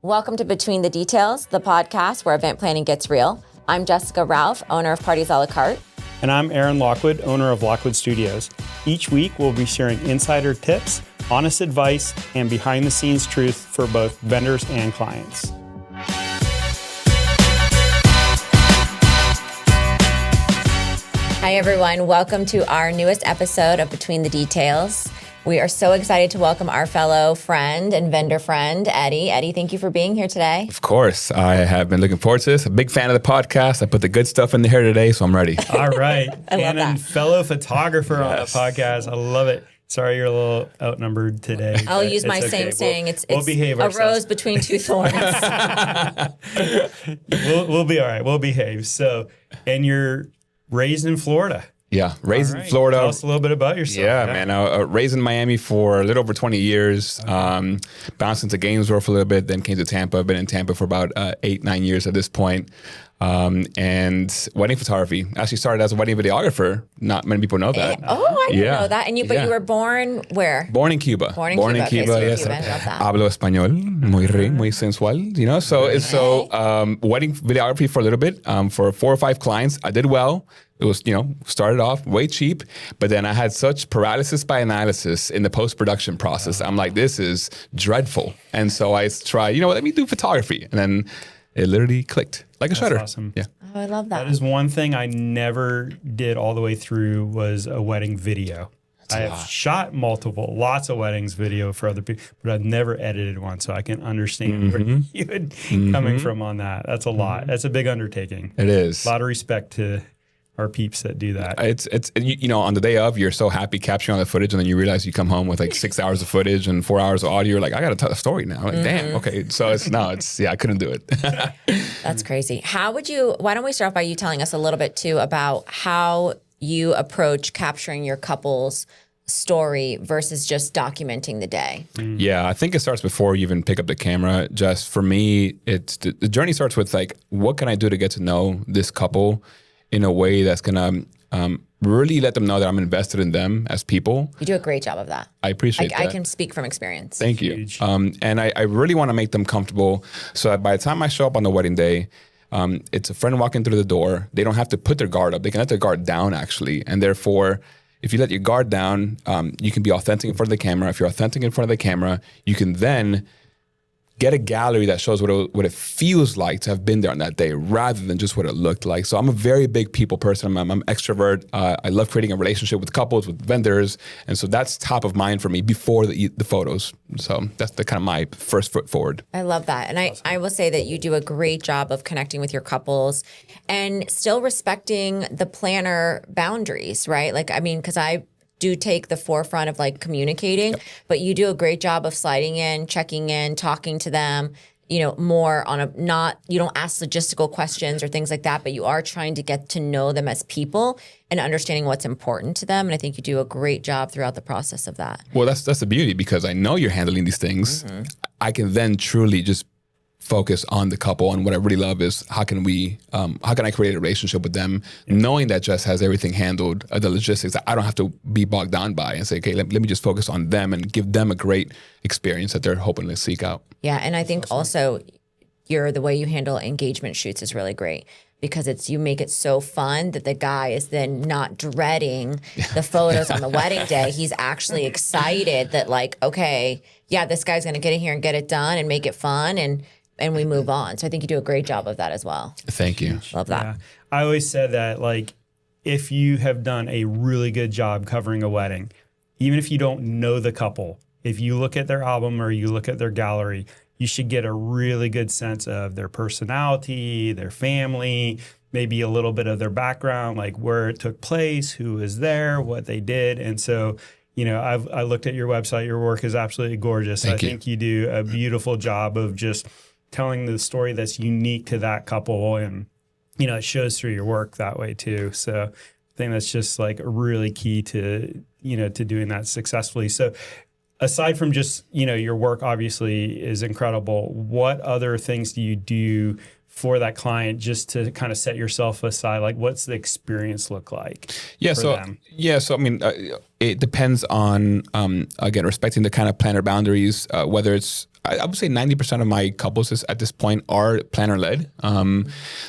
Welcome to Between the Details, the podcast where event planning gets real. I'm Jessica Ralph, owner of Parties a la carte. And I'm Aaron Lockwood, owner of Lockwood Studios. Each week, we'll be sharing insider tips, honest advice, and behind-the-scenes truth for both vendors and clients. Hi, everyone. Welcome to our newest episode of Between the Details. We are so excited to welcome our fellow friend and vendor friend, Eddy. Eddy, thank you for being here today. Of course. I have been looking forward to this. A big fan of the podcast. I put the good stuff in here today, so I'm ready. All right. I love that. Fellow photographer on the podcast. I love it. Sorry you're a little outnumbered today. I'll use my same saying. We'll behave a ourselves. rose between two thorns. We'll be all right. We'll behave. So, and you're raised in Florida. Yeah, raised in Florida. Tell us a little bit about yourself. Yeah, man. Raised in Miami for a little over 20 years. Bounced into Gainesville for a little bit, then came to Tampa. I've been in Tampa for about 8-9 years at this point. And wedding photography. Actually started as a wedding videographer. Not many people know that. I didn't know that. And you were born where? Born in Cuba. Born in Cuba. Okay, so yes. Cuban. Love that. Hablo español, muy sensual. You know, so wedding videography for a little bit. For 4 or 5 clients, I did well. It was, started off way cheap, but then I had such paralysis by analysis in the post-production process. I'm like, this is dreadful. And so I tried, let me do photography. And then it literally clicked like a shutter. Awesome. Yeah. Oh, I love that. That is one thing I never did all the way through was a wedding video. I have shot lots of weddings video for other people, but I've never edited one, so I can understand where you would coming from on that. That's a lot. That's a big undertaking. It is. A lot of respect to our peeps that do that. It's on the day of, you're so happy capturing all the footage, and then you realize you come home with like 6 hours of footage and 4 hours of audio. You're like, I got to tell a story now. Like, damn, okay. So I couldn't do it. That's crazy. Why don't we start off by you telling us a little bit too about how you approach capturing your couple's story versus just documenting the day? Yeah, I think it starts before you even pick up the camera. Just for me, the journey starts with like, what can I do to get to know this couple in a way that's going to really let them know that I'm invested in them as people. You do a great job of that. I appreciate that. I can speak from experience. Thank you. And I really want to make them comfortable so that by the time I show up on the wedding day, it's a friend walking through the door. They don't have to put their guard up. They can let their guard down, actually. And therefore, if you let your guard down, you can be authentic in front of the camera. If you're authentic in front of the camera, you can then get a gallery that shows what it feels like to have been there on that day rather than just what it looked like. So I'm a very big people person. I'm an extrovert. I love creating a relationship with couples, with vendors. And so that's top of mind for me before the photos. So that's the kind of my first foot forward. I love that. And I will say that you do a great job of connecting with your couples and still respecting the planner boundaries, right? Because I do take the forefront of communicating, but you do a great job of sliding in, checking in, talking to them, more on you don't ask logistical questions or things like that, but you are trying to get to know them as people and understanding what's important to them. And I think you do a great job throughout the process of that. Well, that's the beauty, because I know you're handling these things. I can then truly just focus on the couple, and what I really love is how can I create a relationship with them, knowing that Jess has everything handled, the logistics that I don't have to be bogged down by, and say, okay, let me just focus on them and give them a great experience that they're hoping to seek out. Yeah, and I think also the way you handle engagement shoots is really great, because you make it so fun that the guy is then not dreading the photos on the wedding day. He's actually excited that okay, yeah, this guy's going to get in here and get it done and make it fun, and we move on. So I think you do a great job of that as well. Thank you. Love that. Yeah. I always said that if you have done a really good job covering a wedding, even if you don't know the couple, if you look at their album or you look at their gallery, you should get a really good sense of their personality, their family, maybe a little bit of their background, like where it took place, who was there, what they did. And so, I looked at your website. Your work is absolutely gorgeous. I think you do a beautiful job of just telling the story that's unique to that couple, and it shows through your work that way too. So I think that's just really key to to doing that successfully. So aside from just your work obviously is incredible, what other things do you do for that client just to kind of set yourself aside? What's the experience look like? So I mean, it depends on again, respecting the kind of planner boundaries, whether it's I would say 90% of my couples at this point are planner led.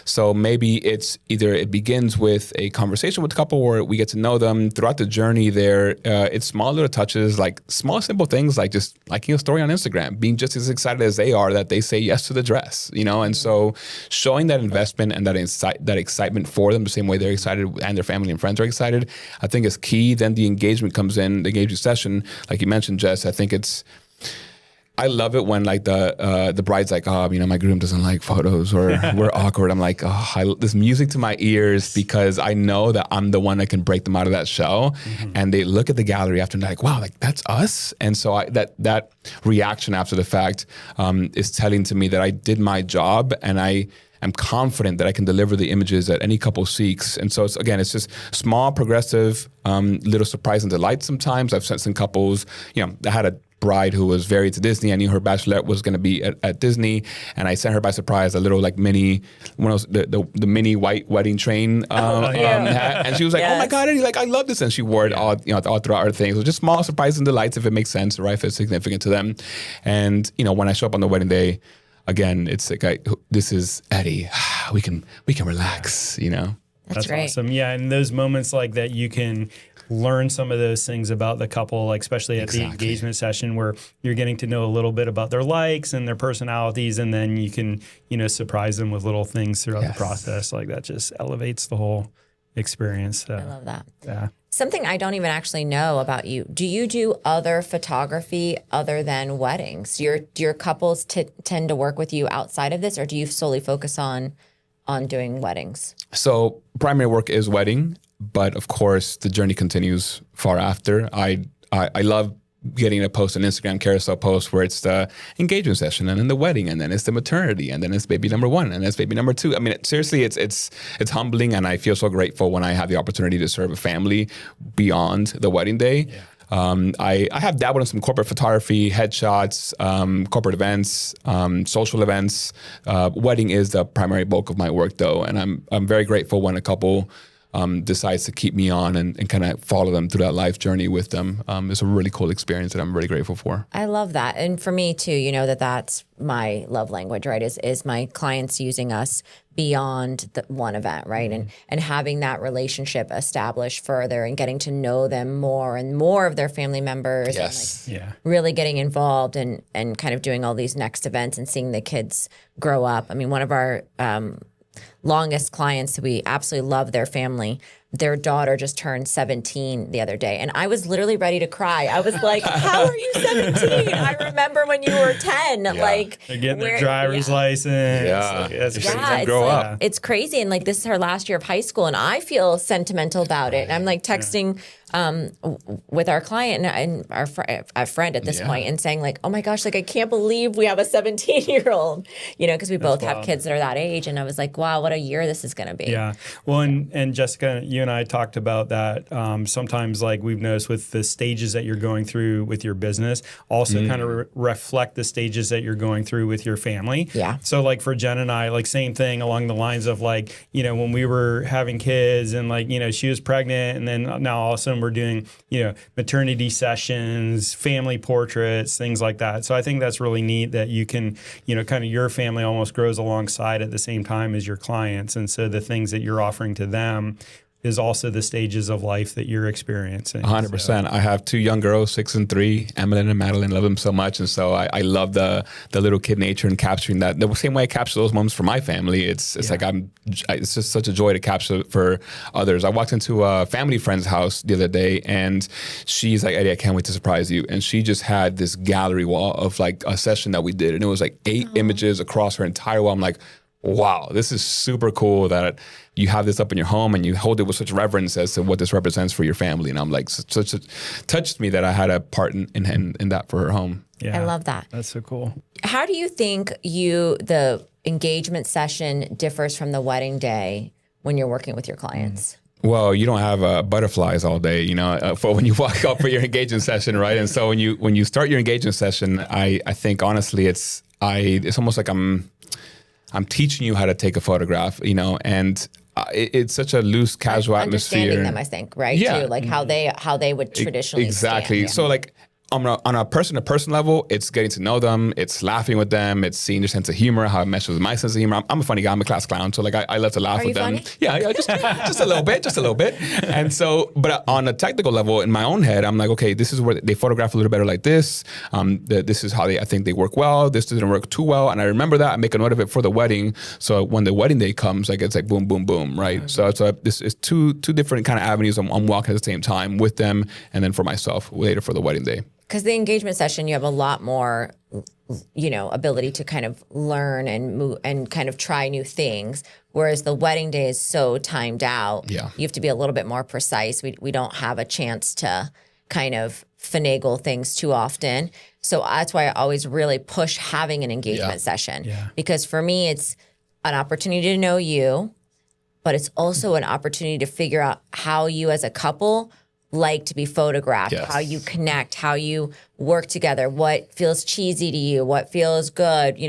So maybe it's either it begins with a conversation with the couple where we get to know them throughout the journey there. It's small little touches, like small, simple things like just liking a story on Instagram, being just as excited as they are that they say yes to the dress, you know? And so showing that investment and that excitement for them the same way they're excited and their family and friends are excited, I think is key. Then the engagement comes in, the engagement session, like you mentioned, Jess. I love it when like the bride's like, oh, you know, my groom doesn't like photos or we're awkward. I'm like, oh, there's music to my ears because I know that I'm the one that can break them out of that shell. And they look at the gallery after and they're like, wow, like that's us. And so that reaction after the fact is telling to me that I did my job and I'm confident that I can deliver the images that any couple seeks. And so it's just small, progressive, little surprise and delight sometimes. I've sent some couples, you know, that had a bride who was very to Disney. I knew her bachelorette was going to be at Disney, and I sent her by surprise a little like mini, one of those, the mini white wedding train hat, and she was like, "Oh my God, Eddie, like I love this," and she wore it all, you know, all throughout her things. So just small surprises and delights if it makes sense, right? If it's significant to them, and you know, when I show up on the wedding day, again, it's like this is Eddie. We can relax, you know. That's great. Awesome. Yeah, and those moments like that, you can learn some of those things about the couple, like especially at the engagement session where you're getting to know a little bit about their likes and their personalities, and then you can, you know, surprise them with little things throughout the process. Like that just elevates the whole experience. So, I love that. Yeah. Something I don't even actually know about you. Do you do other photography other than weddings? Do your couples tend to work with you outside of this, or do you solely focus on doing weddings? So primary work is wedding, but of course the journey continues far after. I love getting a post on Instagram, carousel post where it's the engagement session and then the wedding and then it's the maternity and then it's baby number 1 and it's baby number 2. I mean, seriously, it's humbling, and I feel so grateful when I have the opportunity to serve a family beyond the wedding day. Yeah. I have dabbled in some corporate photography, headshots, corporate events, social events. Wedding is the primary bulk of my work, though, and I'm very grateful when a couple decides to keep me on and kind of follow them through that life journey with them. It's a really cool experience that I'm really grateful for. I love that. And for me too, you know, that's my love language, right? Is my clients using us beyond the one event, right? And having that relationship established further and getting to know them more and more of their family members. Yes. And like really getting involved and kind of doing all these next events and seeing the kids grow up. I mean, one of our longest clients, we absolutely love their family. Their daughter just turned 17 the other day, and I was literally ready to cry. I was like, how are you 17? I remember when you were 10. Like, they're getting their driver's license. Yeah. It's crazy. And like, this is her last year of high school, and I feel sentimental about it. And I'm like texting with our client and our friend at this point and saying like, oh my gosh, like I can't believe we have a 17-year-old, you know, because we both have kids that are that age. And I was like, wow, what a year this is going to be. Yeah. Well, and Jessica, you and I talked about that. Sometimes like we've noticed with the stages that you're going through with your business also kind of reflect the stages that you're going through with your family. Yeah. So like for Jen and I, like same thing along the lines of like, you know, when we were having kids and like, you know, she was pregnant and then now all of a sudden we're doing, you know, maternity sessions, family portraits, things like that. So I think that's really neat that you can, you know, kind of your family almost grows alongside at the same time as your clients. And so the things that you're offering to them is also the stages of life that you're experiencing. 100%. So. I have 2 young girls, 6 and 3. Emily and Madeline, love them so much. And so I love the little kid nature and capturing that. The same way I capture those moments for my family. It's like it's just such a joy to capture it for others. I walked into a family friend's house the other day and she's like, Eddie, I can't wait to surprise you. And she just had this gallery wall of like a session that we did. And it was like 8 images across her entire wall. I'm like, wow, this is super cool that you have this up in your home and you hold it with such reverence as to what this represents for your family. And I'm like, such touched me that I had a part in that for her home. Yeah, I love that. That's so cool. How do you think the engagement session differs from the wedding day when you're working with your clients? Well, you don't have butterflies all day, you know, for when you walk up for your engagement session, right? And so when you start your engagement session, I think honestly, it's almost like I'm teaching you how to take a photograph, you know, and it's such a loose, casual atmosphere. Understanding them, I think, right? Yeah. Too, like how they would traditionally exactly. stand. So like on a person-to-person level, it's getting to know them, it's laughing with them, it's seeing their sense of humor, how it meshes with my sense of humor. I'm a funny guy, I'm a class clown, so like I love to laugh with them. Funny? Yeah, just a little bit. And so, but on a technical level, in my own head, I'm like, okay, this is where they photograph a little better like this. This is how I think they work well. This didn't work too well, and I remember that. I make a note of it for the wedding, so when the wedding day comes, like it's like boom, boom, boom, right? So this is two different kind of avenues I'm walking at the same time with them, and then for myself later for the wedding day. Because the engagement session, you have a lot more, ability to kind of learn and move and kind of try new things. Whereas the wedding day is so timed out. Yeah. You have to be a little bit more precise. We don't have a chance to kind of finagle things too often. So that's why I always really push having an engagement session. Yeah. Because for me, it's an opportunity to know you, but it's also an opportunity to figure out how you as a couple like to be photographed, Yes. how you connect, how you work together, what feels cheesy to you, what feels good,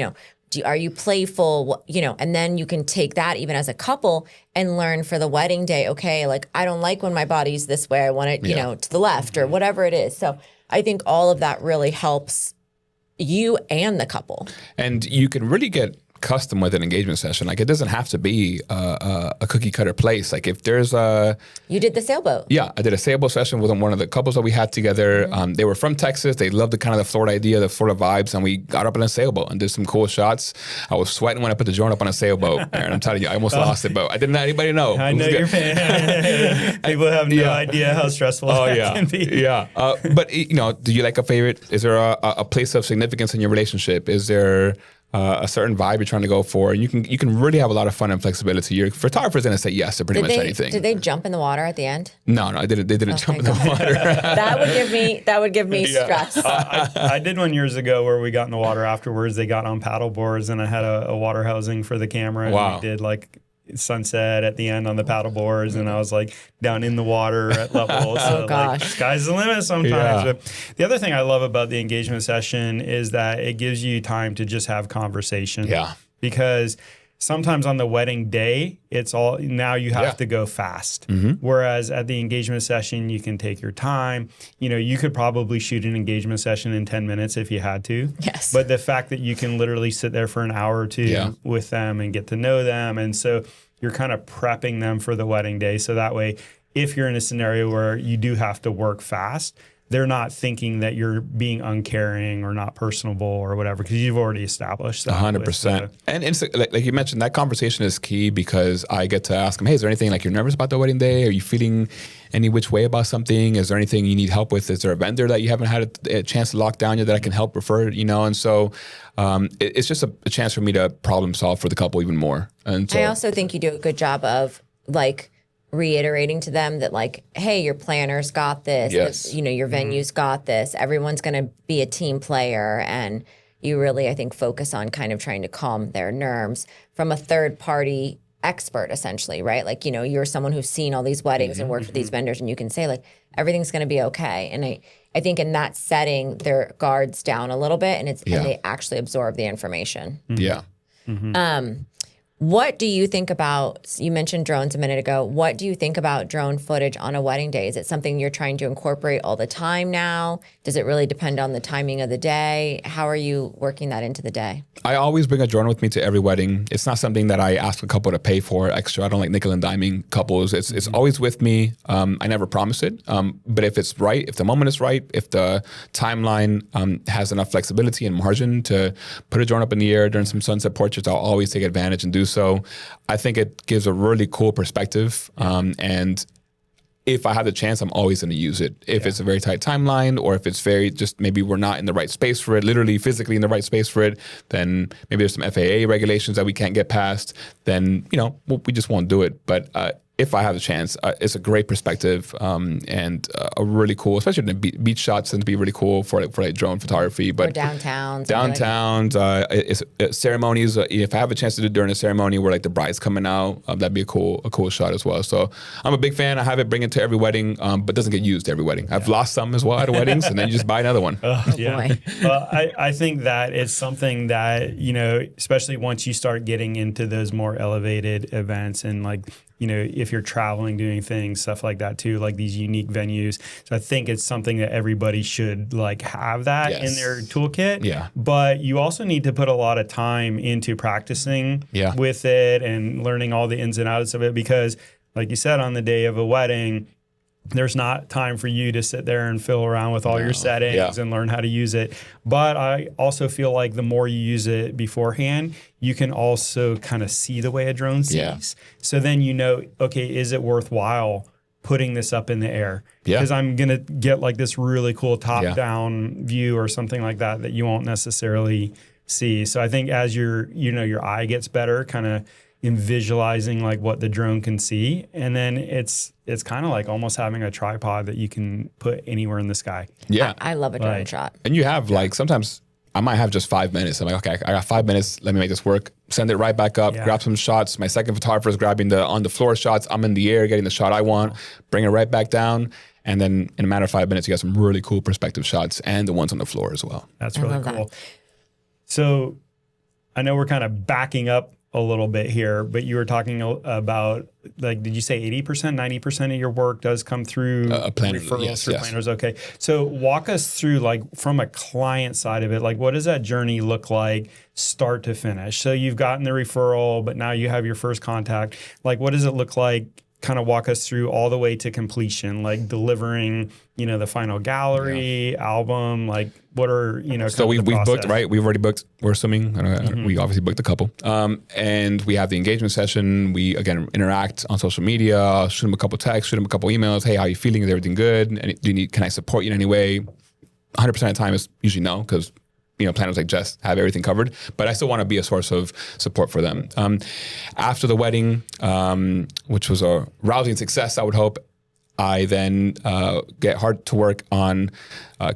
are you playful, and then you can take that even as a couple and learn for the wedding day, okay, like I don't like when my body's this way, I want it, to the left or whatever it is. So I think all of that really helps you and the couple. And you can really get custom with an engagement session. Like it doesn't have to be a cookie cutter place. Like if there's You did the sailboat. Yeah, I did a sailboat session with one of the couples that we had together. They were from Texas. They loved the Florida idea, the Florida vibes, and we got up in a sailboat and did some cool shots. I was sweating when I put the drone up on a sailboat, and I'm telling you, I almost lost it, but I didn't let anybody know. I know you're people have no idea how stressful that can be. Yeah. But do you like a favorite? Is there a place of significance in your relationship? Is there a certain vibe you're trying to go for? You can really have a lot of fun and flexibility. Your photographer's going to say yes to pretty much anything. Did they jump in the water at the end? No, they didn't jump in the water. That would give me stress. I did one years ago where we got in the water afterwards. They got on paddle boards, and I had a water housing for the camera. And Wow. we did like sunset at the end on the paddle boards, and I was like down in the water at level. So gosh. like sky's the limit sometimes. Yeah. But the other thing I love about the engagement session is that it gives you time to just have conversation. Yeah. Because sometimes on the wedding day, it's all now you have to go fast. Whereas at the engagement session, you can take your time. You could probably shoot an engagement session in 10 minutes if you had to. Yes. But the fact that you can literally sit there for an hour or two with them and get to know them. And so you're kind of prepping them for the wedding day. So that way, if you're in a scenario where you do have to work fast, they're not thinking that you're being uncaring or not personable or whatever, because you've already established that. 100%. And it's like you mentioned, that conversation is key because I get to ask them, hey, is there anything like you're nervous about the wedding day? Are you feeling any which way about something? Is there anything you need help with? Is there a vendor that you haven't had a chance to lock down yet that I can help refer? And so it's just a chance for me to problem solve for the couple even more. And so I also think you do a good job of like reiterating to them that like, hey, your planner's got this, Yes. your venue's got this, everyone's going to be a team player. And you really, I think, focus on kind of trying to calm their nerves from a third party expert, essentially, right? Like, you're someone who's seen all these weddings and worked with these vendors, and you can say like, everything's going to be okay. And I think in that setting, their guards down a little bit, and and they actually absorb the information. Yeah. What do you think about, you mentioned drones a minute ago, what do you think about drone footage on a wedding day? Is it something you're trying to incorporate all the time now? Does it really depend on the timing of the day? How are you working that into the day? I always bring a drone with me to every wedding. It's not something that I ask a couple to pay for extra. I don't like nickel and diming couples. It's always with me. I never promise it. But if it's right, if the moment is right, if the timeline has enough flexibility and margin to put a drone up in the air during some sunset portraits, I'll always take advantage and do so. I think it gives a really cool perspective. And if I have the chance, I'm always going to use it. If it's a very tight timeline, or if it's very just maybe we're not in the right space for it, literally physically in the right space for it, then maybe there's some FAA regulations that we can't get past, then, we just won't do it. But if I have the chance, it's a great perspective and a really cool, especially the beach shots tend to be really cool for like drone photography. But or downtowns. It's ceremonies. If I have a chance to do it during a ceremony where like the bride's coming out, that'd be a cool shot as well. So I'm a big fan. I have it, bring it to every wedding, but doesn't get used every wedding. I've lost some as well at weddings, and then you just buy another one. Boy. Well, I think that it's something that, especially once you start getting into those more elevated events and like, if you're traveling, doing things, stuff like that too, like these unique venues. So I think it's something that everybody should like have that in their toolkit. Yeah. But you also need to put a lot of time into practicing with it and learning all the ins and outs of it, because like you said, on the day of a wedding, there's not time for you to sit there and fiddle around with all your settings and learn how to use it. But I also feel like the more you use it beforehand, you can also kind of see the way a drone sees. Yeah. So then okay, is it worthwhile putting this up in the air? Yeah. Because I'm going to get like this really cool top-down view or something like that you won't necessarily see. So I think as your eye gets better, kind of in visualizing like what the drone can see. And then it's kind of like almost having a tripod that you can put anywhere in the sky. Yeah. I love a drone shot. And you have like, sometimes I might have just 5 minutes. I'm like, okay, I got 5 minutes. Let me make this work. Send it right back up, grab some shots. My second photographer is grabbing the on the floor shots. I'm in the air, getting the shot I want, bring it right back down. And then in a matter of 5 minutes, you got some really cool perspective shots and the ones on the floor as well. That's really cool. So I know we're kind of backing up a little bit here, but you were talking about, like, did you say 80%, 90% of your work does come through referrals for planners? Okay. So walk us through, like, from a client side of it, like, what does that journey look like start to finish? So you've gotten the referral, but now you have your first contact. Like, what does it look like? Kind of walk us through all the way to completion, like delivering, the final gallery, album, like what are, So we've booked, right? We've already booked, we're assuming, we obviously booked a couple. And we have the engagement session. We, again, interact on social media, shoot them a couple texts, shoot them a couple emails. Hey, how you feeling? Is everything good? And can I support you in any way? 100% of the time it's usually no, because planners like Jess have everything covered, but I still want to be a source of support for them. After the wedding, which was a rousing success, I would hope, I then get hard to work on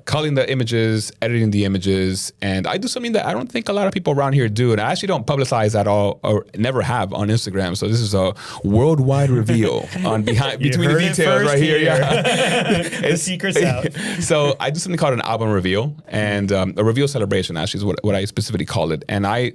culling the images, editing the images, and I do something that I don't think a lot of people around here do, and I actually don't publicize at all, or never have on Instagram. So this is a worldwide reveal on between the details right here. Yeah, the secret's out. So I do something called an album reveal, and a reveal celebration actually is what I specifically call it. And I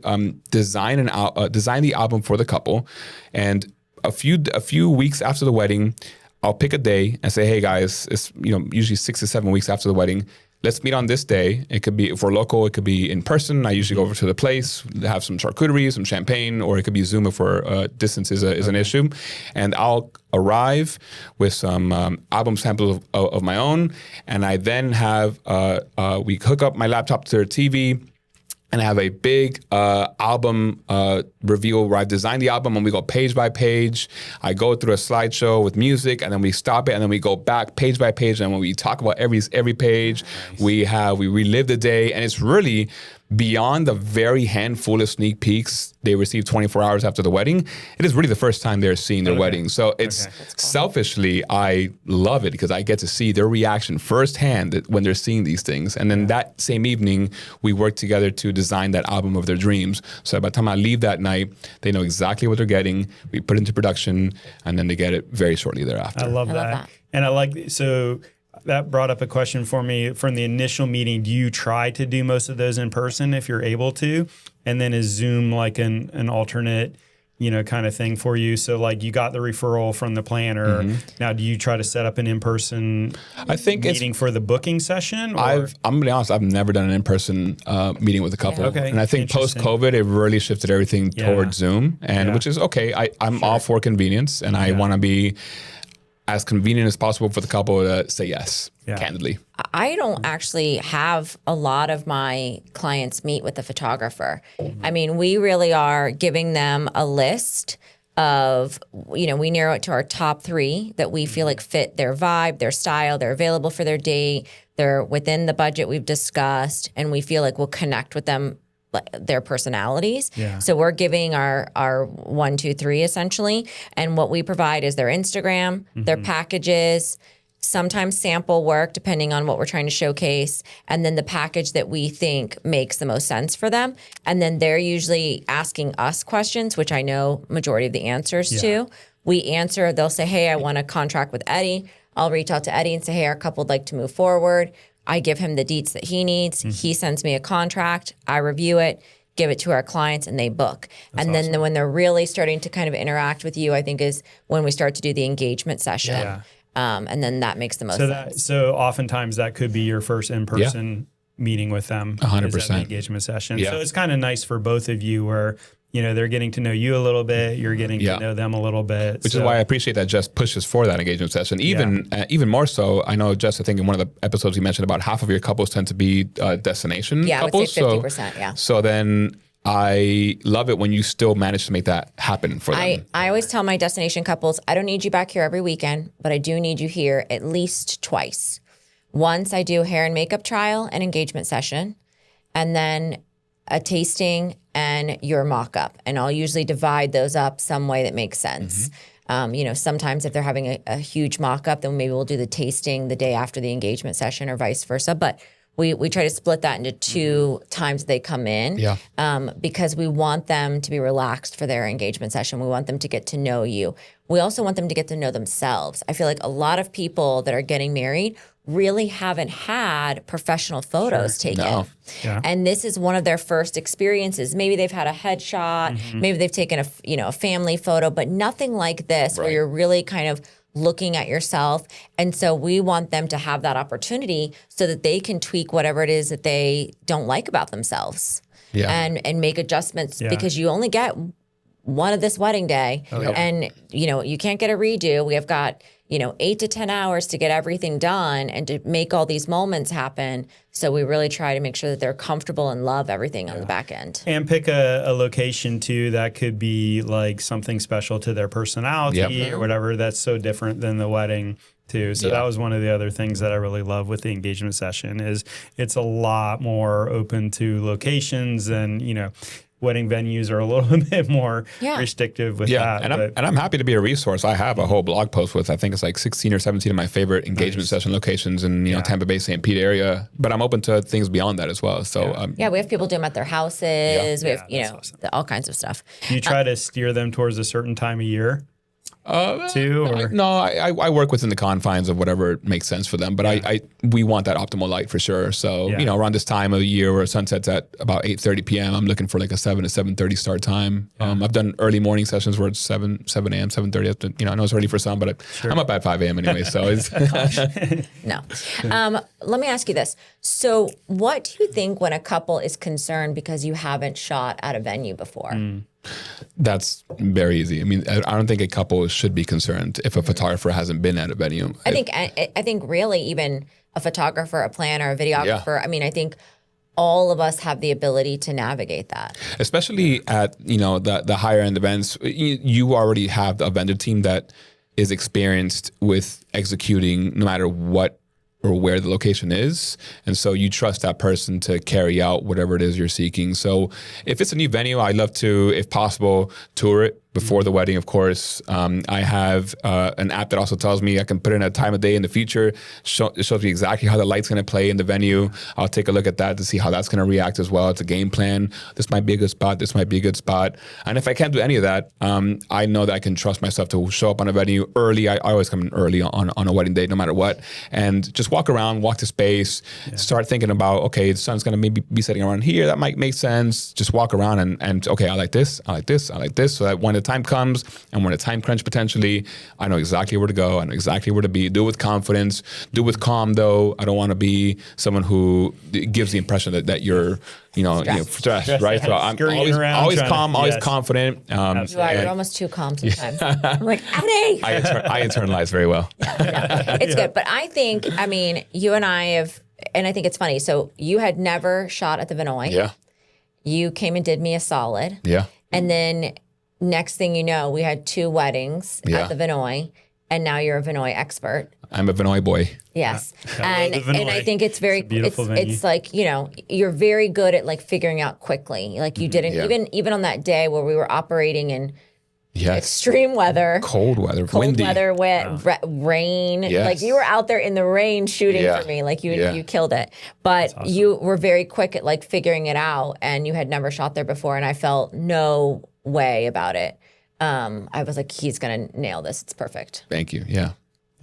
design the album for the couple, and a few weeks after the wedding, I'll pick a day and say, hey guys, it's usually 6 to 7 weeks after the wedding. Let's meet on this day. It could be, if we're local, it could be in person. I usually go over to the place, have some charcuterie, some champagne, or it could be Zoom if distance is an issue. And I'll arrive with some album samples of my own. And I then have, we hook up my laptop to their TV, and I have a big album reveal where I design the album and we go page by page. I go through a slideshow with music, and then we stop it, and then we go back page by page. And when we talk about every page, we relive the day, and it's really beyond the very handful of sneak peeks they received 24 hours after the wedding. It is really the first time they're seeing their wedding. So it's selfishly, I love it because I get to see their reaction firsthand when they're seeing these things. And then that same evening, we work together to design that album of their dreams. So by the time I leave that night, they know exactly what they're getting. We put it into production, and then they get it very shortly thereafter. I love that. And I like, so that brought up a question for me from the initial meeting. Do you try to do most of those in person if you're able to? And then is Zoom like an alternate, kind of thing for you? So like you got the referral from the planner. Now, do you try to set up an in-person meeting for the booking session? I'm going to be honest, I've never done an in-person meeting with a couple. And I think post-COVID, it really shifted everything towards Zoom, and which is okay. I'm all for convenience, and I want to be as convenient as possible for the couple to say yes, candidly. I don't actually have a lot of my clients meet with the photographer. I mean, we really are giving them a list of, we narrow it to our top 3 that we feel like fit their vibe, their style, they're available for their date, they're within the budget we've discussed, and we feel like we'll connect with them, their personalities. So we're giving our 1, 2, 3 essentially. And what we provide is their Instagram, their packages, sometimes sample work depending on what we're trying to showcase, and then the package that we think makes the most sense for them. And then they're usually asking us questions, which I know majority of the answers to. We answer, they'll say, hey, I want a contract with Eddy. I'll reach out to Eddy and say, hey, our couple would like to move forward. I give him the deets that he needs. He sends me a contract. I review it, give it to our clients, and they book. And then when they're really starting to kind of interact with you, I think is when we start to do the engagement session. Yeah. And then that makes the most sense. So oftentimes that could be your first in-person meeting with them. 100%. Is that the engagement session. Yeah. So it's kind of nice for both of you where, you know, they're getting to know you a little bit, you're getting to know them a little bit. Which is why I appreciate that Jess pushes for that engagement session. Even more so, I know, Jess, I think in one of the episodes you mentioned about half of your couples tend to be destination couples. I would say 50%, So then I love it when you still manage to make that happen for them. I always tell my destination couples, I don't need you back here every weekend, but I do need you here at least twice. Once I do hair and makeup trial and engagement session, and then a tasting and your mock-up. And I'll usually divide those up some way that makes sense. You know, sometimes if they're having a huge mock-up, then maybe we'll do the tasting the day after the engagement session or vice versa. But we try to split that into 2 times they come in because we want them to be relaxed for their engagement session. We want them to get to know you. We also want them to get to know themselves. I feel like a lot of people that are getting married really haven't had professional photos taken. No. And this is one of their first experiences. Maybe they've had a headshot, maybe they've taken a family photo, but nothing like this where you're really kind of looking at yourself. And so we want them to have that opportunity so that they can tweak whatever it is that they don't like about themselves and make adjustments because you only get one of this wedding day and, you know, you can't get a redo. We have got, 8 to 10 hours to get everything done and to make all these moments happen. So we really try to make sure that they're comfortable and love everything on the back end. And pick a location too that could be like something special to their personality or whatever that's so different than the wedding too. So that was one of the other things that I really love with the engagement session is it's a lot more open to locations and, wedding venues are a little bit more restrictive with that. And I'm happy to be a resource. I have a whole blog post with, I think it's like 16 or 17 of my favorite engagement session locations in, Tampa Bay, St. Pete area. But I'm open to things beyond that as well. So we have people do them at their houses. We have, all kinds of stuff. Do you try to steer them towards a certain time of year? No, I work within the confines of whatever makes sense for them, but we want that optimal light for sure. So around this time of the year where sunset's at about 8:30 p.m., I'm looking for like a 7 to 7:30 start time. I've done early morning sessions where it's 7 a.m., 7:30. I know it's early for some, but I'm up at 5 a.m. anyway. So it's no. Let me ask you this: so, what do you think when a couple is concerned because you haven't shot at a venue before? That's very easy. I mean, I don't think a couple should be concerned if a photographer hasn't been at a venue. I think really even a photographer, a planner, a videographer. I mean, I think all of us have the ability to navigate that. Especially at the higher end events, you already have a vendor team that is experienced with executing no matter what or where the location is. And so you trust that person to carry out whatever it is you're seeking. So if it's a new venue, I'd love to, if possible, tour it before the wedding, of course. I have an app that also tells me I can put in a time of day in the future. It shows me exactly how the light's going to play in the venue. I'll take a look at that to see how that's going to react as well. It's a game plan. This might be a good spot. This might be a good spot. And if I can't do any of that, I know that I can trust myself to show up on a venue early. I always come in early on a wedding day, no matter what. And just walk around, walk the space, start thinking about, okay, the sun's going to maybe be setting around here. That might make sense. Just walk around and okay, I like this, I like this, I like this. So that when the time comes and when the time crunch potentially, I know exactly where to go. I know exactly where to be. Do it with confidence. Do it with calm, though. I don't want to be someone who gives the impression that you're, stressed, right? So I'm always calm, always confident. You are. You're almost too calm sometimes. I'm like, Eddy! I internalize very well. It's good. But I think, you and I have, and I think it's funny. So you had never shot at the Vinoy. Yeah. You came and did me a solid. Yeah. And then next thing you know, we had 2 weddings at the Vinoy, and now you're a Vinoy expert. I'm a Vinoy boy. Yes. And I think it's very, it's like, you're very good at like figuring out quickly. Like you didn't, even on that day where we were operating in extreme weather. Cold weather, windy. Rain. Yes. Like you were out there in the rain shooting for me. Like you killed it. But awesome. You were very quick at like figuring it out, and you had never shot there before, and I felt no way about it. I was like, he's going to nail this. It's perfect. Thank you. Yeah.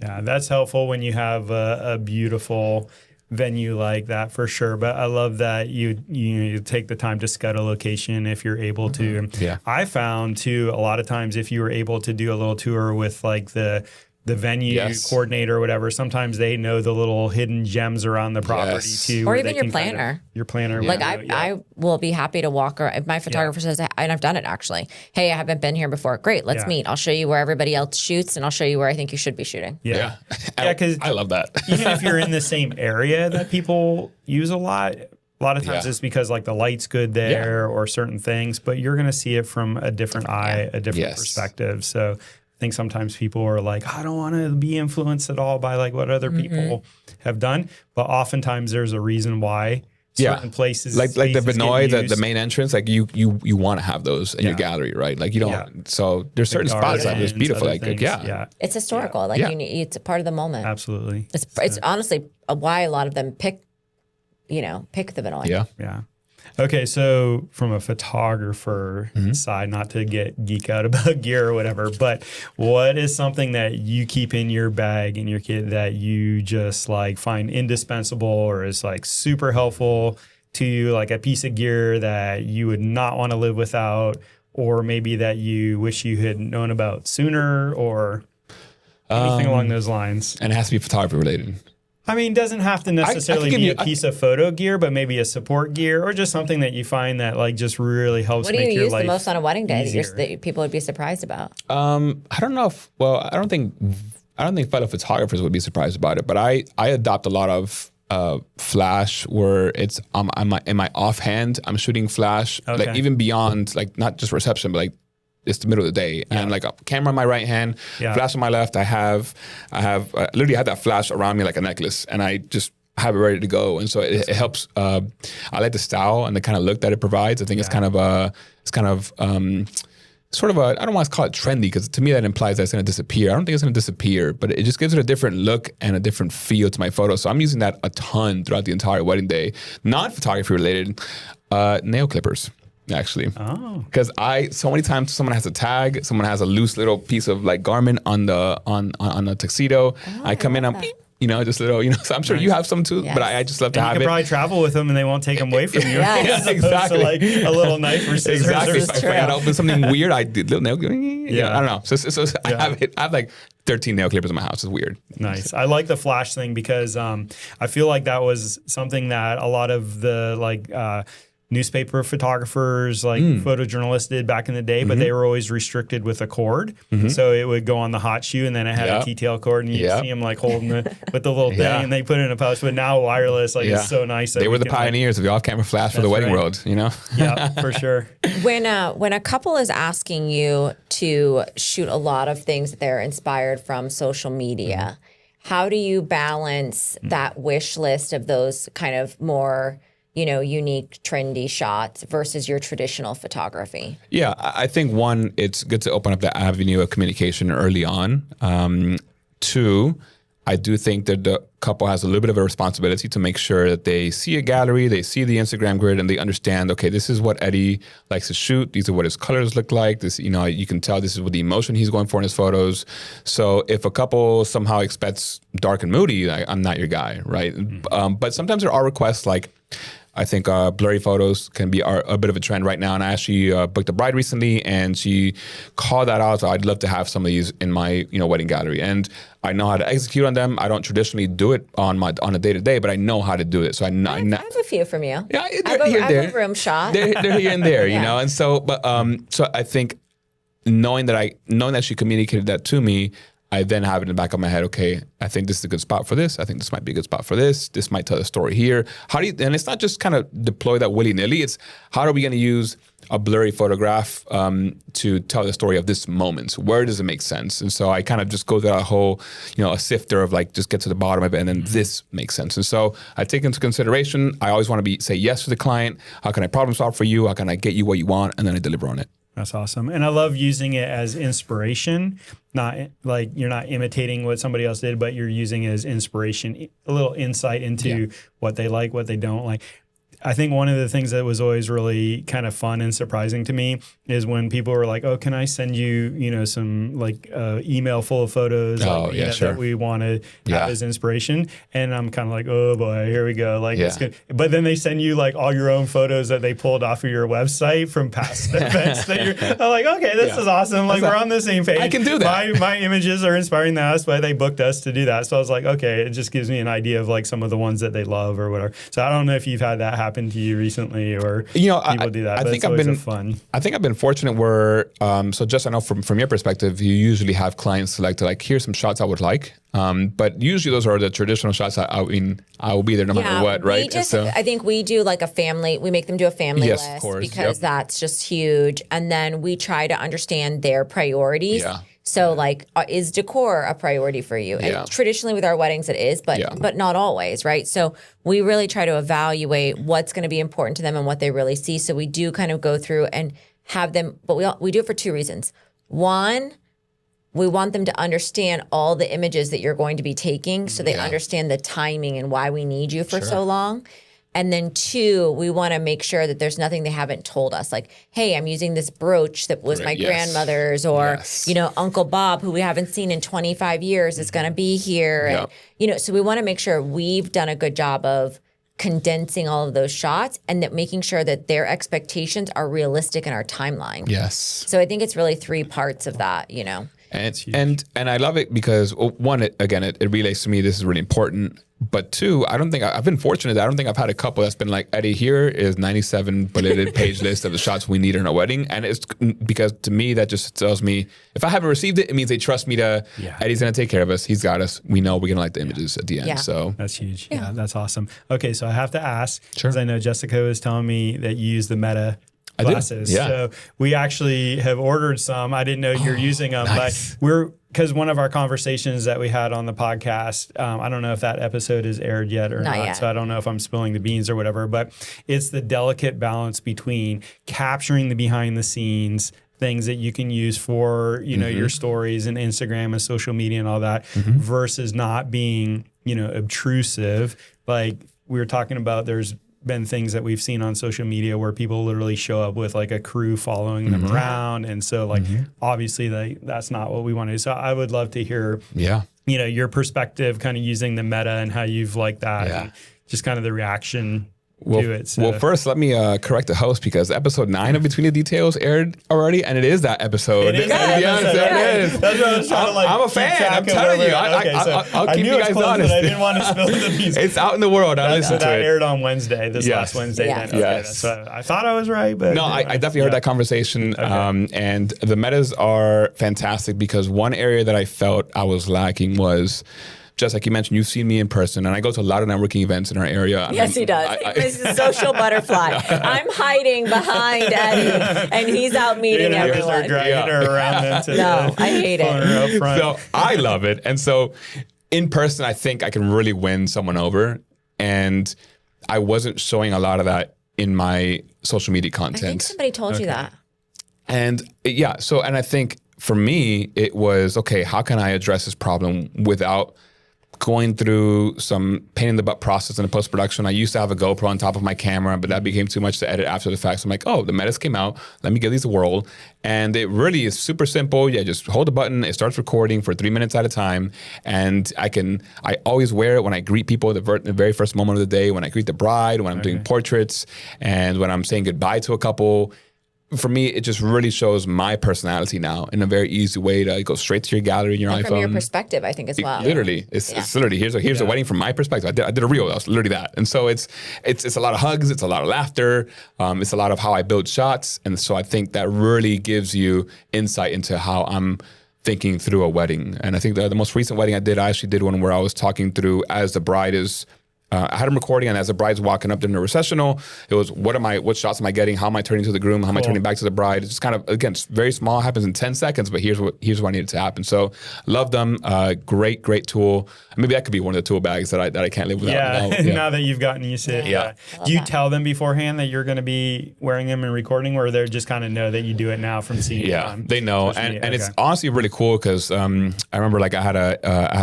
Yeah, that's helpful when you have a beautiful venue like that for sure. But I love that you take the time to scout a location if you're able to. Yeah. I found too, a lot of times if you were able to do a little tour with like the venue coordinator or whatever, sometimes they know the little hidden gems around the property too. Or where even they your can kind of- planner. your planner. Like I will be happy to walk around. If my photographer says, and I've done it actually, hey, I haven't been here before. Great, let's meet. I'll show you where everybody else shoots and I'll show you where I think you should be shooting. Yeah. Yeah, Because I love that. even if you're in the same area that people use a lot of times it's because like the light's good there or certain things, but you're going to see it from a different eye, a different perspective. So I think sometimes people are like, I don't want to be influenced at all by like what other people have done. But oftentimes there's a reason why certain places like the Vinoy, the used. main entrance, like you want to have those in your gallery, right? Like you don't. So there's certain spots that are just beautiful. Like It's historical. Like you need, it's a part of the moment. Absolutely. It's honestly why a lot of them pick the Vinoy. Yeah. Okay, so from a photographer side, not to get geek out about gear or whatever, but what is something that you keep in your bag in your kit that you just like find indispensable or is like super helpful to you, like a piece of gear that you would not want to live without, or maybe that you wish you had known about sooner, or anything along those lines? And it has to be photography related. I mean, it doesn't have to necessarily be a piece of photo gear, but maybe a support gear or just something that you find that like just really helps What do make you your use life the most on a wedding day easier. that people would be surprised about? I don't know if, I don't think fellow photographers would be surprised about it, but I adopt a lot of flash where it's in my offhand, I'm shooting flash, like even beyond like not just reception, but like it's the middle of the day and like a camera in my right hand, flash on my left. I literally have that flash around me like a necklace, and I just have it ready to go. And so it helps. I like the style and the kind of look that it provides. I think it's kind of sort of a, I don't want to call it trendy because to me that implies that it's going to disappear. I don't think it's going to disappear, but it just gives it a different look and a different feel to my photo. So I'm using that a ton throughout the entire wedding day. Not photography related, nail clippers. Actually, because so many times someone has a tag, someone has a loose little piece of like garment on the tuxedo. I come in, I'm just little, so I'm sure you have some too, but I just love to have it. You can probably travel with them and they won't take them away from you. Yes. Exactly. To like a little knife or scissors. Exactly. Or If I gotta open something weird, I did little nail. I don't know. So I have like 13 nail clippers in my house. It's weird. Nice. I like the flash thing because I feel like that was something that a lot of the newspaper photographers, like photojournalists did back in the day, but they were always restricted with a cord. So it would go on the hot shoe and then it had a T-tail cord and you'd see them like holding it with the little thing and they put it in a pouch. But now wireless, it's so nice. They were the pioneers of the off-camera flash for the wedding world, Yeah, for sure. When a couple is asking you to shoot a lot of things that they're inspired from social media, how do you balance that wish list of those kind of more unique, trendy shots versus your traditional photography? Yeah, I think one, it's good to open up the avenue of communication early on. Two, I do think that the couple has a little bit of a responsibility to make sure that they see a gallery, they see the Instagram grid, and they understand, okay, this is what Eddy likes to shoot. These are what his colors look like. This, you can tell this is what the emotion he's going for in his photos. So if a couple somehow expects dark and moody, I'm not your guy, right? But sometimes there are requests like, I think blurry photos can be a bit of a trend right now. And I actually booked a bride recently and she called that out. So I'd love to have some of these in my wedding gallery. And I know how to execute on them. I don't traditionally do it on a day-to-day, but I know how to do it. So I have a few from you. Yeah, I have a room shot. They're here and there, And so, but so I think knowing that she communicated that to me, I then have it in the back of my head, okay, I think this is a good spot for this. I think this might be a good spot for this. This might tell a story here. And it's not just kind of deploy that willy-nilly. It's how are we going to use a blurry photograph to tell the story of this moment? Where does it make sense? And so I kind of just go through that whole, a sifter of like, just get to the bottom of it. And then this makes sense. And so I take into consideration, I always want to say yes to the client. How can I problem solve for you? How can I get you what you want? And then I deliver on it. That's awesome. And I love using it as inspiration, not like you're not imitating what somebody else did, but you're using it as inspiration, a little insight into what they like, what they don't like. I think one of the things that was always really kind of fun and surprising to me is when people were like, "Oh, can I send you, some like email full of photos that we want to have as inspiration?" And I'm kind of like, "Oh boy, here we go." Like, it's good. But then they send you like all your own photos that they pulled off of your website from past events. I'm like, "Okay, this is awesome. Like, we're on the same page. I can do that. My images are inspiring us, but they booked us to do that." So I was like, "Okay," it just gives me an idea of like some of the ones that they love or whatever. So I don't know if you've had that happen to you recently or people do that. I think I've been fun. I think I've been fortunate where so just I know from your perspective, you usually have clients select to like, here's some shots I would like. But usually those are the traditional shots. I will be there no matter what, right? I think we do like a family. We make them do a family list of course, because that's just huge. And then we try to understand their priorities. Yeah. So like, is decor a priority for you? And traditionally with our weddings it is, but not always, right? So we really try to evaluate what's going to be important to them and what they really see. So we do kind of go through and have them, but we do it for two reasons. One, we want them to understand all the images that you're going to be taking so they understand the timing and why we need you for so long. And then two, we want to make sure that there's nothing they haven't told us. Like, hey, I'm using this brooch that was my grandmother's or, Uncle Bob, who we haven't seen in 25 years is going to be here. And, so we want to make sure we've done a good job of condensing all of those shots and that making sure that their expectations are realistic in our timeline. Yes. So I think it's really three parts of that, And I love it because one, it relates to me. This is really important. But two, I've been fortunate that I don't think I've had a couple that's been like, Eddy, here is 97 bulleted page list of the shots we need in a wedding. And it's because to me, that just tells me if I haven't received it, it means they trust me Eddy's going to take care of us. He's got us. We know we're going to like the images at the end. Yeah. So that's huge. Yeah, that's awesome. Okay. So I have to ask, because I know Jessica was telling me that you use the Meta glasses. So we actually have ordered some. I didn't know you're using them, but because one of our conversations that we had on the podcast, I don't know if that episode is aired yet or not. So I don't know if I'm spilling the beans or whatever, but it's the delicate balance between capturing the behind the scenes things that you can use for, your stories and Instagram and social media and all that versus not being, obtrusive. Like we were talking about, there's been things that we've seen on social media where people literally show up with like a crew following them around. And so like, obviously that's not what we want to do. So I would love to hear, your perspective kind of using the Meta and how you've liked that and just kind of the reaction to it. So. Well, first, let me correct the host because episode 9 of Between the Details aired already, and it is that episode. It is that episode. It is. That's what I was trying to like. I'm a fan. I'm telling you. I'll keep you guys honest. But I didn't want to spill the beans. It's out in the world. I listened to it. That aired on Wednesday, last Wednesday. Yes. So I thought I was right, but no, I definitely heard that conversation. And the metas are fantastic because one area that I felt I was lacking was, just like you mentioned, you've seen me in person, and I go to a lot of networking events in our area. Yes, he does. He's a social butterfly. I'm hiding behind Eddy, and he's out meeting everyone. Dragging her around into I hate it. So I love it. And so in person, I think I can really win someone over. And I wasn't showing a lot of that in my social media content. I think somebody told you that. And and I think for me, it was, okay, how can I address this problem without going through some pain in the butt process in the post-production? I used to have a GoPro on top of my camera, but that became too much to edit after the fact. So I'm like, the metas came out. Let me give these a whirl. And it really is super simple. Just hold the button. It starts recording for 3 minutes at a time. And I always wear it when I greet people at the very first moment of the day, when I greet the bride, when I'm doing portraits, and when I'm saying goodbye to a couple. For me, it just really shows my personality now in a very easy way to go straight to your gallery in your iPhone. From your perspective, I think as well. Literally, it's literally here's a wedding from my perspective. I did a reel. That was literally that. And so it's a lot of hugs. It's a lot of laughter. It's a lot of how I build shots. And so I think that really gives you insight into how I'm thinking through a wedding. And I think the most recent wedding I actually did one where I was talking through as the bride is. I had him recording, and as the bride's walking up during the recessional, it was what shots am I getting? How am I turning to the groom? How am I turning back to the bride? It's just kind of, again, it's very small, happens in 10 seconds, but here's what needed to happen. So love them. Great tool. Maybe that could be one of the tool bags that I can't live without. Now that you've gotten used to it. Do you tell them beforehand that you're going to be wearing them and recording, or they just kind of know that you do it now from seeing it on they know. And it's honestly really cool because I remember like I had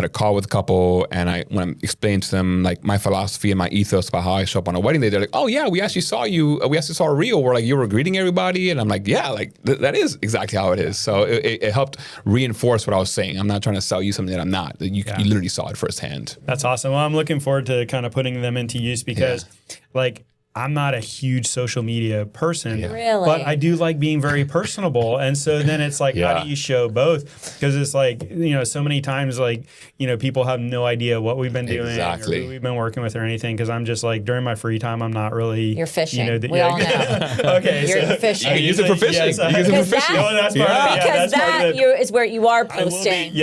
a call with a couple, and when I'm explaining to them like my philosophy philosophy and my ethos about how I show up on a wedding day. They're like, oh yeah, we actually saw you. We actually saw a reel where like you were greeting everybody. And I'm like, yeah, like that is exactly how it is. So it helped reinforce what I was saying. I'm not trying to sell you something that I'm not. You literally saw it firsthand. That's awesome. Well, I'm looking forward to kind of putting them into use because like, I'm not a huge social media person, Really? but I do like being very personable. And so then it's like, how do you show both? Because it's like, so many times, like, people have no idea what we've been doing or who we've been working with or anything. Because I'm just like, during my free time, I'm not really. You're fishing. We all know. Okay. You're fishing. You can use it for fishing. Because that is where you are posting.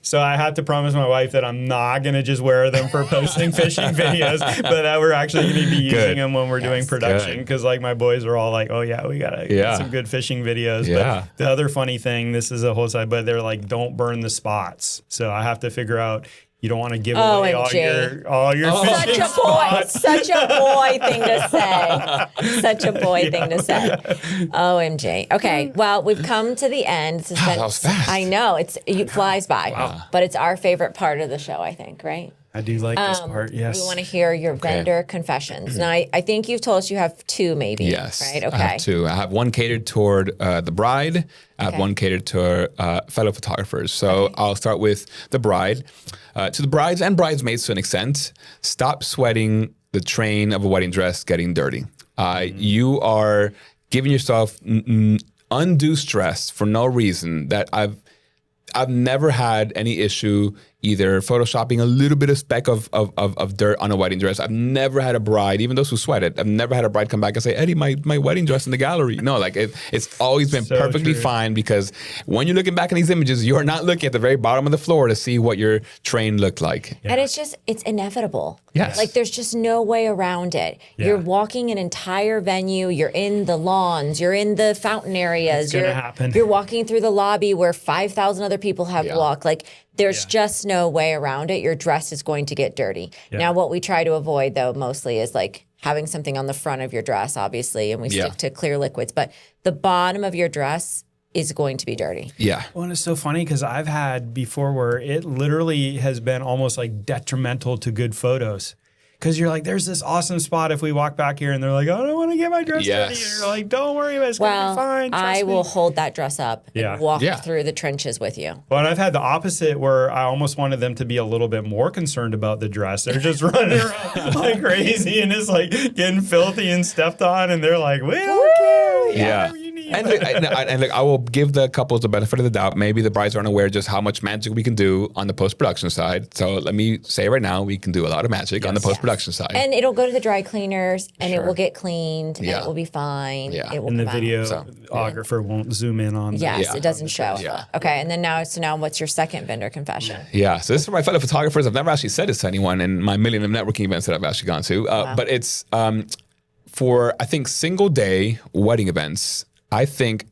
So I have to promise my wife that I'm not going to just wear them for posting fishing videos, but that we're actually going to be using them when we're doing production, because like my boys are all like, oh yeah, we gotta get some good fishing videos. But the other funny thing, this is a whole side, but they're like, don't burn the spots. So I have to figure out, you don't want to give away all your fishing spots. Such a boy thing to say. Such a boy thing to say. OMG. Okay, well, we've come to the end. That was fast. I know, it flies by, but it's our favorite part of the show, I think, right? I do like this part, yes. We want to hear your vendor confessions. Now, I think you've told us you have two, maybe. Yes. Right? Okay. I have two. I have one catered toward the bride. I have one catered to fellow photographers. So I'll start with the bride. To the brides and bridesmaids to an extent, stop sweating the train of a wedding dress getting dirty. You are giving yourself undue stress for no reason that I've never had any issue either photoshopping a little bit of speck of dirt on a wedding dress. I've never had a bride, even those who sweat it, I've never had a bride come back and say, Eddie, my wedding dress in the gallery. No, like it's always been perfectly fine, because when you're looking back in these images, you're not looking at the very bottom of the floor to see what your train looked like. And it's inevitable. Yes. Like there's just no way around it. Yeah. You're walking an entire venue, you're in the lawns, you're in the fountain areas. You're walking through the lobby where 5,000 other people have walked. Like there's just no way around it. Your dress is going to get dirty. Yeah. Now, what we try to avoid, though, mostly is like having something on the front of your dress, obviously, and we stick to clear liquids. But the bottom of your dress is going to be dirty. Yeah. Well, and it's so funny because I've had before where it literally has been almost like detrimental to good photos. Because you're like, there's this awesome spot if we walk back here, and they're like, I don't want to get my dress dirty. And you're like, don't worry about it. It's going to be fine. I will hold that dress up and walk through the trenches with you. Well, and I've had the opposite where I almost wanted them to be a little bit more concerned about the dress. They're just running around like crazy and it's like getting filthy and stepped on, and they're like, we don't care. Yeah. And look, I will give the couples the benefit of the doubt. Maybe the brides aren't aware just how much magic we can do on the post-production side. So let me say right now, we can do a lot of magic on the post-production side. And it'll go to the dry cleaners, and it will get cleaned, and it will be fine. Yeah. It will and the videographer won't zoom in on Yes, it doesn't show. Yeah. Okay, and then now what's your second vendor confession? Yeah, so this is for my fellow photographers. I've never actually said this to anyone in my million of networking events that I've actually gone to. But it's for, I think, single day wedding events. I think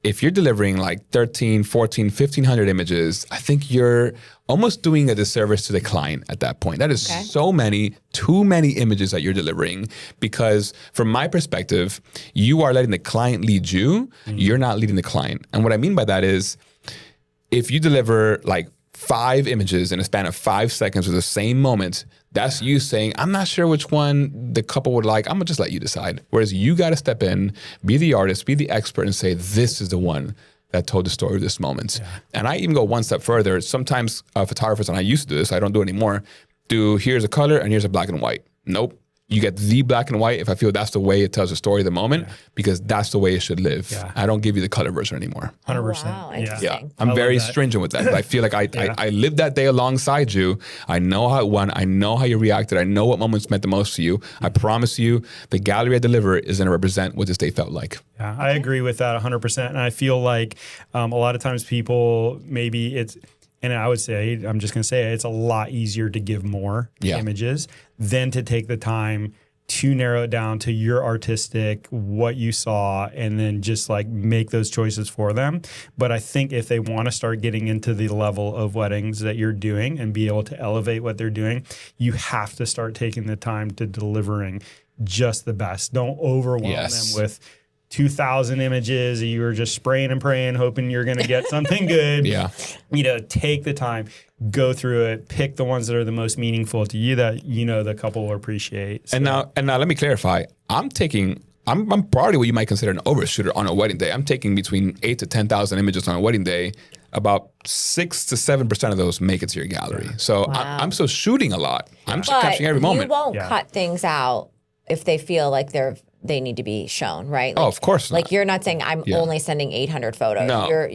if you're delivering like 13, 14, 1,500 images, I think you're almost doing a disservice to the client at that point. That is too many images that you're delivering, because from my perspective, you are letting the client lead you. You're not leading the client. And what I mean by that is, if you deliver like 5 images in a span of 5 seconds with the same moment, that's you saying, I'm not sure which one the couple would like. I'm going to just let you decide. Whereas you got to step in, be the artist, be the expert, and say, this is the one that told the story of this moment. Yeah. And I even go one step further. Sometimes photographers, and I used to do this, I don't do it anymore, here's a color and here's a black and white. Nope. You get the black and white if I feel that's the way it tells the story of the moment, because that's the way it should live. Yeah. I don't give you the color version anymore. 100%. Wow, interesting. Yeah. I'm very stringent with that. I feel like I lived that day alongside you. I know how it went. I know how you reacted. I know what moments meant the most to you. I promise you the gallery I deliver is going to represent what this day felt like. Yeah, I agree with that 100%. And I feel like a lot of times people, and I would say, I'm just going to say it's a lot easier to give more images than to take the time to narrow it down to your artistic, what you saw, and then just like make those choices for them. But I think if they want to start getting into the level of weddings that you're doing and be able to elevate what they're doing, you have to start taking the time to delivering just the best. Don't overwhelm them with 2,000 images, you were just spraying and praying, hoping you're going to get something good. Yeah. Take the time, go through it, pick the ones that are the most meaningful to you that the couple will appreciate. So. And now let me clarify. I'm probably what you might consider an overshooter on a wedding day. I'm taking between 8 to 10,000 images on a wedding day. About 6 to 7% of those make it to your gallery. So I'm still shooting a lot. I'm just capturing every moment. You won't cut things out if they feel like they need to be shown, right? Like, of course not. Like you're not saying I'm only sending 800 photos. No. No.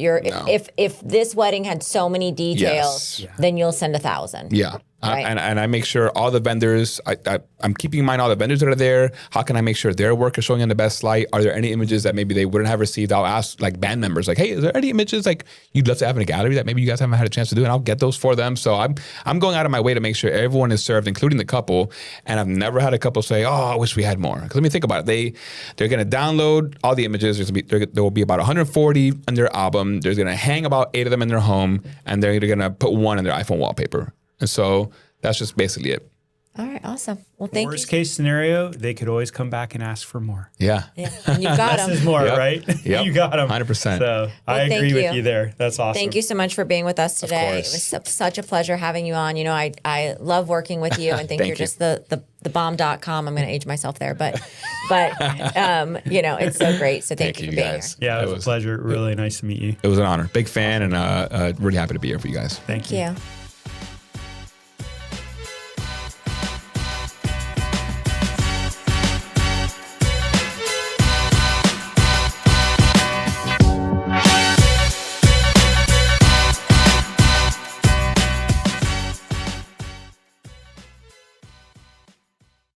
If this wedding had so many details, then you'll send 1,000. Yeah. Right. And I make sure all the vendors, I'm keeping in mind all the vendors that are there. How can I make sure their work is showing in the best light? Are there any images that maybe they wouldn't have received? I'll ask like band members, like, hey, is there any images like you'd love to have in a gallery that maybe you guys haven't had a chance to do? And I'll get those for them. So I'm going out of my way to make sure everyone is served, including the couple. And I've never had a couple say, oh, I wish we had more. Because let me think about it. They're going to download all the images. There will be about 140 in their album. They're going to hang about 8 of them in their home. And they're going to put 1 in their iPhone wallpaper. And so that's just basically it. All right, awesome. Well, thank you. Worst case scenario, they could always come back and ask for more. Yeah. And you got them. This is more, right? Yep. You got them. 100%. So I agree with you there. That's awesome. Thank you so much for being with us today. It course. was such a pleasure having you on. I love working with you and think you're just the bomb.com. I'm going to age myself there, but it's so great. So thank you for being guys. here. Yeah, it was a pleasure. Really nice to meet you. It was an honor. Big fan and really happy to be here for you guys. Thank you. Thank you.